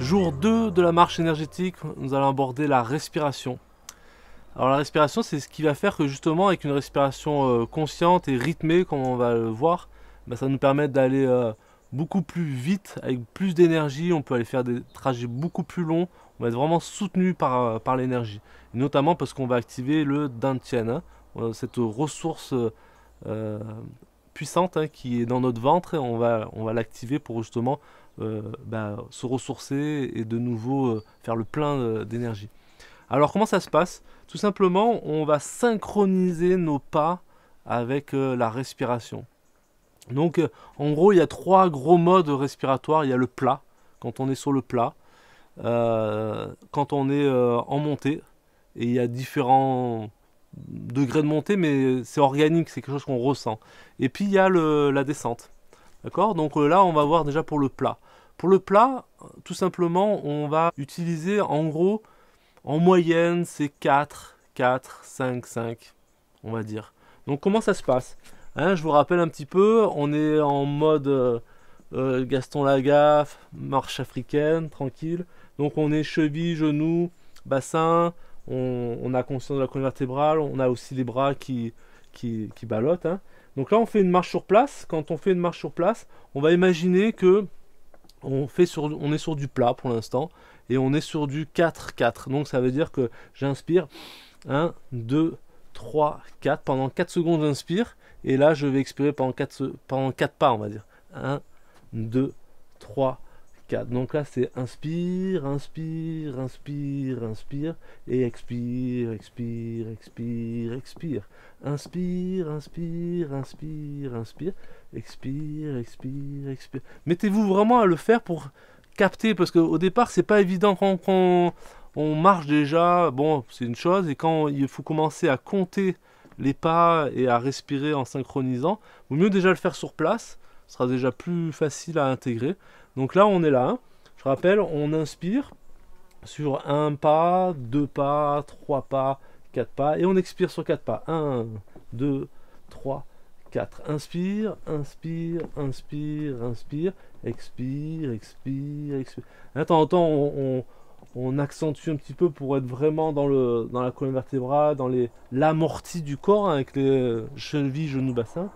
Jour 2 de la marche énergétique, nous allons aborder la respiration. Alors la respiration, c'est ce qui va faire que justement avec une respiration consciente et rythmée, comme on va le voir, ça nous permet d'aller beaucoup plus vite, avec plus d'énergie, on peut aller faire des trajets beaucoup plus longs, on va être vraiment soutenu par l'énergie. Notamment parce qu'on va activer le Dantian, cette ressource puissante qui est dans notre ventre, et on va l'activer pour justement se ressourcer et de nouveau faire le plein d'énergie. Alors comment ça se passe? Tout simplement, on va synchroniser nos pas avec la respiration. Donc en gros, il y a 3 gros modes respiratoires. Il y a le plat, quand on est sur le plat, quand on est en montée, et il y a différents degrés de montée, mais c'est organique, c'est quelque chose qu'on ressent. Et puis il y a la descente. D'accord? Donc là, on va voir déjà pour le plat. Pour le plat, tout simplement, on va utiliser en gros, en moyenne, c'est 4, 4, 5, 5, on va dire. Donc comment ça se passe? Je vous rappelle un petit peu, on est en mode Gaston Lagaffe, marche africaine, tranquille. Donc on est cheville, genoux, bassin, on a conscience de la colonne vertébrale, on a aussi les bras qui ballottent. Donc là on fait une marche sur place. Quand on fait une marche sur place, on va imaginer que on est sur du plat pour l'instant, et on est sur du 4-4. Donc ça veut dire que j'inspire 1, 2, 3, 4. Pendant 4 secondes j'inspire, et là je vais expirer pendant 4 pas, on va dire. 1, 2, 3, 4. Donc là c'est inspire, inspire, inspire, inspire, et expire, expire, expire, expire. Inspire, inspire, inspire, inspire, expire, expire, expire. Mettez-vous vraiment à le faire pour capter, parce qu'au départ c'est pas évident quand on marche déjà, bon c'est une chose, et quand il faut commencer à compter les pas et à respirer en synchronisant, vaut mieux déjà le faire sur place, ce sera déjà plus facile à intégrer. Donc là on est là, je rappelle, on inspire sur 1 pas, 2 pas, 3 pas, 4 pas, et on expire sur 4 pas. 1, 2, 3, 4. Inspire, inspire, inspire, inspire, expire, expire, expire. De temps en temps, on accentue un petit peu pour être vraiment dans la colonne vertébrale, dans l'amorti du corps, avec les chevilles, genoux, bassin.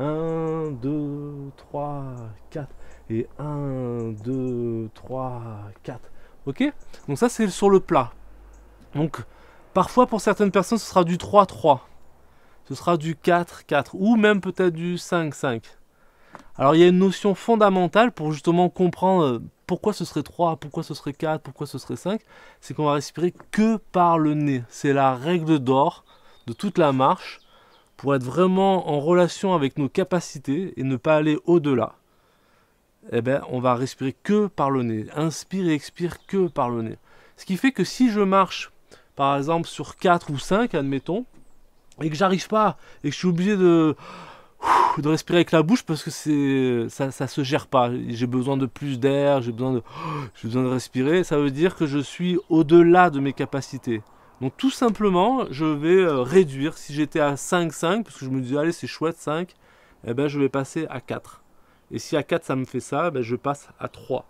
1, 2, 3, 4. Et 1, 2, 3, 4. Ok? Donc ça, c'est sur le plat. Donc, parfois, pour certaines personnes, ce sera du 3-3. Ce sera du 4-4. Ou même peut-être du 5-5. Alors, il y a une notion fondamentale pour justement comprendre pourquoi ce serait 3, pourquoi ce serait 4, pourquoi ce serait 5. C'est qu'on va respirer que par le nez. C'est la règle d'or de toute la marche, pour être vraiment en relation avec nos capacités et ne pas aller au-delà. Eh bien, on va respirer que par le nez. Inspire et expire que par le nez. Ce qui fait que si je marche, par exemple, sur 4 ou 5, admettons, et que j'arrive pas, et que je suis obligé de respirer avec la bouche, parce que ça se gère pas. J'ai besoin de plus d'air, j'ai besoin de respirer. Ça veut dire que je suis au-delà de mes capacités. Donc tout simplement, je vais réduire. Si j'étais à 5-5, parce que je me dis, allez, c'est chouette 5, eh ben, je vais passer à 4. Et si à 4, ça me fait ça, ben, je passe à 3.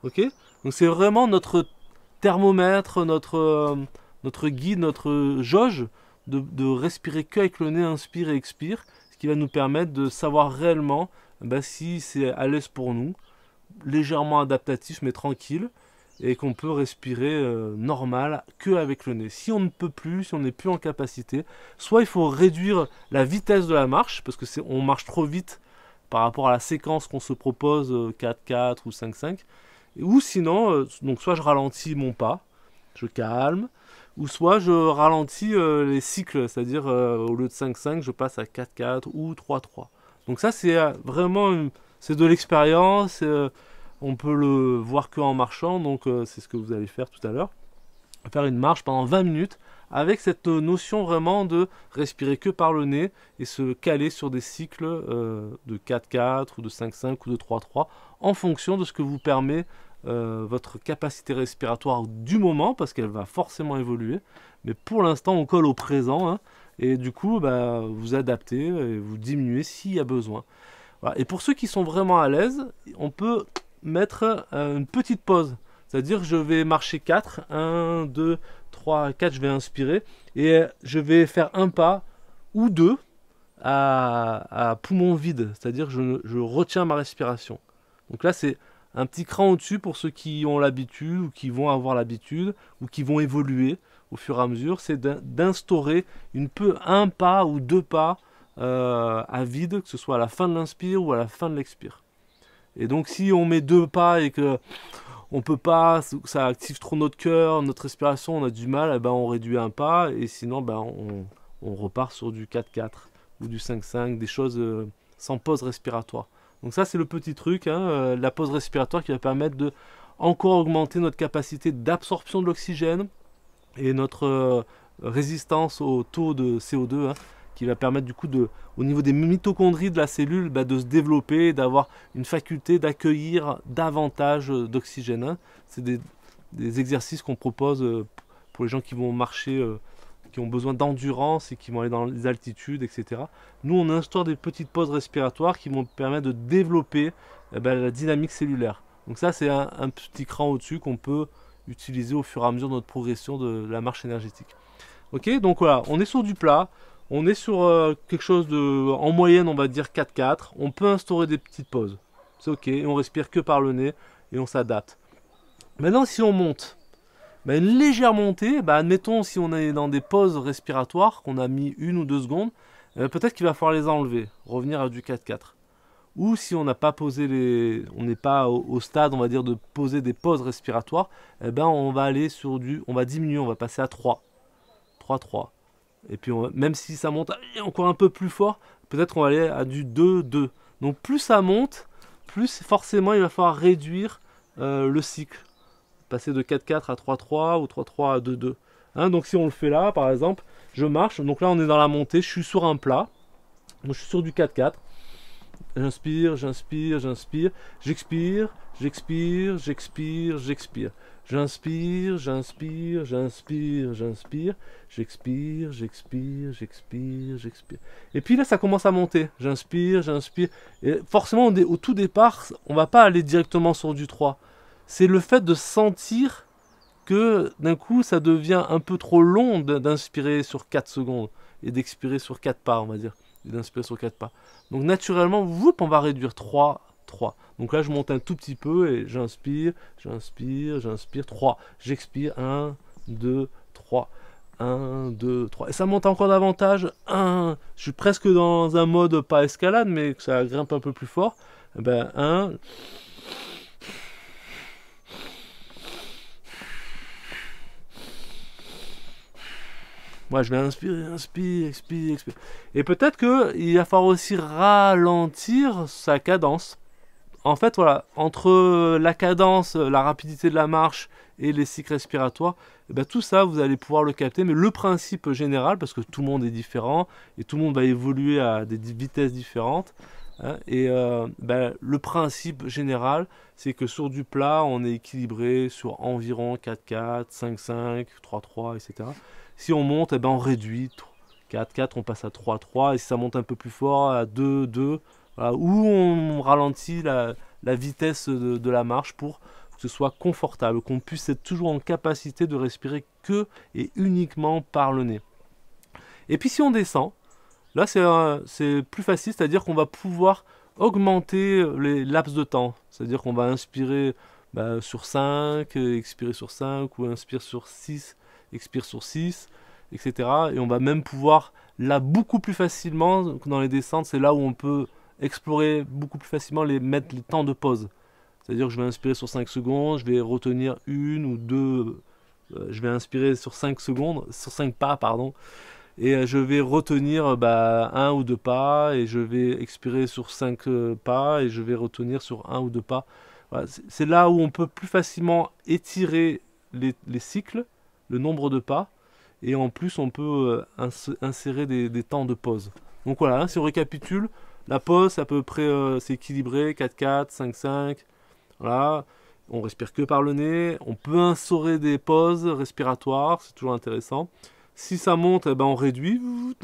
Ok? Donc c'est vraiment notre thermomètre, notre guide, notre jauge de respirer qu'avec le nez, inspire et expire, ce qui va nous permettre de savoir réellement si c'est à l'aise pour nous, légèrement adaptatif mais tranquille, et qu'on peut respirer normal que avec le nez. Si on ne peut plus, si on n'est plus en capacité, soit il faut réduire la vitesse de la marche, parce que on marche trop vite par rapport à la séquence qu'on se propose, 4-4 ou 5-5, ou sinon, donc soit je ralentis mon pas, je calme, ou soit je ralentis les cycles, c'est-à-dire au lieu de 5-5, je passe à 4-4 ou 3-3. Donc ça c'est vraiment, c'est de l'expérience, on peut le voir qu'en marchant, donc c'est ce que vous allez faire tout à l'heure. Faire une marche pendant 20 minutes avec cette notion vraiment de respirer que par le nez et se caler sur des cycles de 4-4 ou de 5-5 ou de 3-3 en fonction de ce que vous permet votre capacité respiratoire du moment, parce qu'elle va forcément évoluer. Mais pour l'instant, on colle au présent. Et du coup, bah, vous adaptez et vous diminuez s'il y a besoin. Voilà. Et pour ceux qui sont vraiment à l'aise, on peut mettre une petite pause. C'est-à-dire je vais marcher 4, 1, 2, 3, 4, je vais inspirer. Et je vais faire un pas ou deux à poumon vide. C'est-à-dire je retiens ma respiration. Donc là, c'est un petit cran au-dessus pour ceux qui ont l'habitude ou qui vont avoir l'habitude ou qui vont évoluer au fur et à mesure. C'est d'instaurer un pas ou deux pas à vide, que ce soit à la fin de l'inspire ou à la fin de l'expire. Et donc si on met deux pas et que on peut pas, ça active trop notre cœur, notre respiration, on a du mal, eh ben on réduit un pas et sinon ben on repart sur du 4-4 ou du 5-5, des choses sans pause respiratoire. Donc ça c'est le petit truc, hein, la pause respiratoire qui va permettre de encore augmenter notre capacité d'absorption de l'oxygène et notre résistance au taux de CO2, hein, qui va permettre du coup au niveau des mitochondries de la cellule bah, de se développer, d'avoir une faculté d'accueillir davantage d'oxygène. Hein. C'est des exercices qu'on propose pour les gens qui vont marcher, qui ont besoin d'endurance et qui vont aller dans les altitudes, etc. Nous, on instaure des petites pauses respiratoires qui vont permettre de développer la dynamique cellulaire. Donc ça, c'est un petit cran au-dessus qu'on peut utiliser au fur et à mesure de notre progression de la marche énergétique. Ok, donc voilà, on est sur du plat, on est sur quelque chose de, en moyenne, on va dire 4-4. On peut instaurer des petites pauses, c'est ok, et on respire que par le nez et on s'adapte. Maintenant, si on monte, bah, une légère montée, bah, admettons si on est dans des pauses respiratoires, qu'on a mis 1 ou 2 secondes, peut-être qu'il va falloir les enlever, revenir à du 4-4. Ou si on n'a pas posé on n'est pas au stade, on va dire, de poser des pauses respiratoires, eh ben on va aller sur on va diminuer, on va passer à 3, 3-3. Et puis même si ça monte encore un peu plus fort, peut-être qu'on va aller à du 2-2. Donc plus ça monte, plus forcément il va falloir réduire le cycle. Passer de 4-4 à 3-3 ou 3-3 à 2-2. Hein, donc si on le fait là, par exemple, je marche, donc là on est dans la montée, je suis sur un plat, donc je suis sur du 4-4. J'inspire, j'inspire, j'inspire, j'expire, j'expire, j'expire, j'expire. J'inspire, j'inspire, j'inspire, j'inspire, j'expire, j'expire, j'expire, j'expire. Et puis là, ça commence à monter. J'inspire, j'inspire. Et forcément, au tout départ, on va pas aller directement sur du 3. C'est le fait de sentir que d'un coup, ça devient un peu trop long d'inspirer sur 4 secondes et d'expirer sur 4 pas, on va dire. Et d'inspirer sur 4 pas. Donc naturellement, on va réduire 3, 3. Donc là, je monte un tout petit peu et j'inspire, j'inspire, j'inspire, 3. J'expire, 1, 2, 3. 1, 2, 3. Et ça monte encore davantage. 1. Je suis presque dans un mode pas escalade, mais que ça grimpe un peu plus fort. Et ben, 1. Moi, je vais inspirer, inspire, expire, expire. Et peut-être qu'il va falloir aussi ralentir sa cadence. En fait, voilà, entre la cadence, la rapidité de la marche et les cycles respiratoires, eh ben, tout ça, vous allez pouvoir le capter. Mais le principe général, parce que tout le monde est différent et tout le monde va évoluer à des vitesses différentes, hein, et le principe général, c'est que sur du plat, on est équilibré sur environ 4-4, 5-5, 3-3, etc. Si on monte, eh ben, on réduit 4-4, on passe à 3-3, et si ça monte un peu plus fort, à 2-2, voilà, où on ralentit la vitesse de la marche pour que ce soit confortable, qu'on puisse être toujours en capacité de respirer que et uniquement par le nez. Et puis si on descend, là c'est plus facile, c'est-à-dire qu'on va pouvoir augmenter les laps de temps. C'est-à-dire qu'on va inspirer sur 5, expirer sur 5, ou inspire sur 6, expire sur 6, etc. Et on va même pouvoir, là beaucoup plus facilement, dans les descentes, c'est là où on peut explorer beaucoup plus facilement mettre les temps de pause. C'est-à-dire que je vais inspirer sur 5 secondes, je vais retenir une ou deux, je vais inspirer sur 5 secondes, sur 5 pas, pardon, et je vais retenir un ou deux pas, et je vais expirer sur 5 pas, et je vais retenir sur un ou deux pas. Voilà, c'est là où on peut plus facilement étirer les cycles, le nombre de pas, et en plus on peut insérer des temps de pause. Donc voilà, hein, si on récapitule, la pause c'est à peu près c'est équilibré, 4-4, 5-5, voilà, on respire que par le nez, on peut instaurer des pauses respiratoires, c'est toujours intéressant. Si ça monte, eh ben on réduit,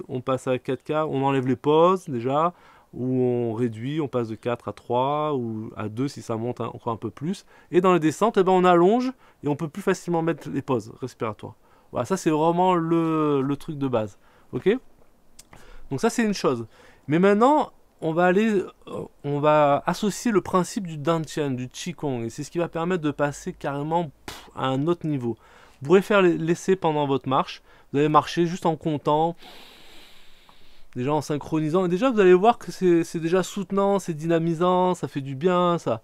on passe à 4K, on enlève les pauses déjà, ou on réduit, on passe de 4 à 3 ou à 2 si ça monte encore un peu plus. Et dans les descentes, eh ben on allonge et on peut plus facilement mettre les pauses respiratoires. Voilà, ça c'est vraiment le truc de base. Ok? Donc ça c'est une chose. Mais maintenant, on va associer le principe du Dantian, du Qigong, et c'est ce qui va permettre de passer carrément à un autre niveau. Vous pourrez faire l'essai pendant votre marche. Vous allez marcher juste en comptant, déjà en synchronisant. Et déjà, vous allez voir que c'est déjà soutenant, c'est dynamisant, ça fait du bien, ça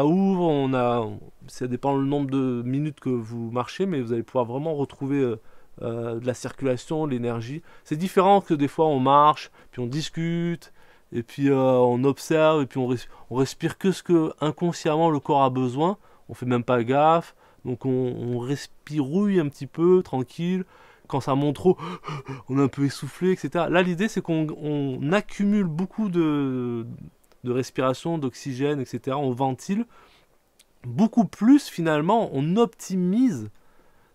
ouvre. Ça dépend le nombre de minutes que vous marchez, mais vous allez pouvoir vraiment retrouver de la circulation, de l'énergie. C'est différent que des fois on marche, puis on discute, et puis on observe, et puis on respire que ce que inconsciemment le corps a besoin. On fait même pas gaffe, donc on respirouille un petit peu, tranquille. Quand ça monte trop, on est un peu essoufflé, etc. Là, l'idée, c'est qu'on accumule beaucoup de respiration, d'oxygène, etc. On ventile beaucoup plus, finalement, on optimise.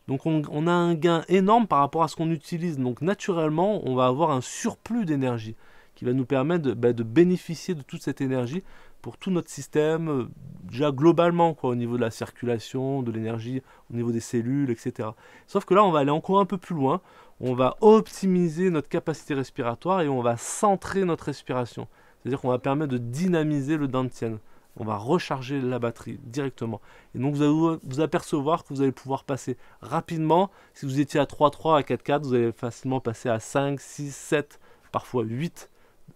Donc, on a un gain énorme par rapport à ce qu'on utilise. Donc, naturellement, on va avoir un surplus d'énergie qui va nous permettre de bénéficier de toute cette énergie pour tout notre système, déjà globalement, quoi, au niveau de la circulation, de l'énergie, au niveau des cellules, etc. Sauf que là, on va aller encore un peu plus loin. On va optimiser notre capacité respiratoire et on va centrer notre respiration. C'est-à-dire qu'on va permettre de dynamiser le Dantian. On va recharger la batterie directement. Et donc, vous allez vous apercevoir que vous allez pouvoir passer rapidement. Si vous étiez à 3-3, à 4-4, vous allez facilement passer à 5, 6, 7, parfois 8.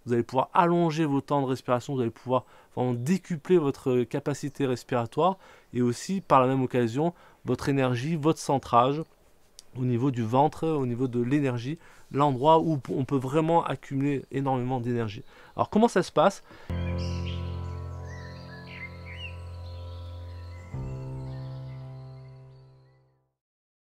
Vous allez pouvoir allonger vos temps de respiration, vous allez pouvoir vraiment décupler votre capacité respiratoire et aussi par la même occasion votre énergie, votre centrage au niveau du ventre, au niveau de l'énergie, l'endroit où on peut vraiment accumuler énormément d'énergie. Alors comment ça se passe?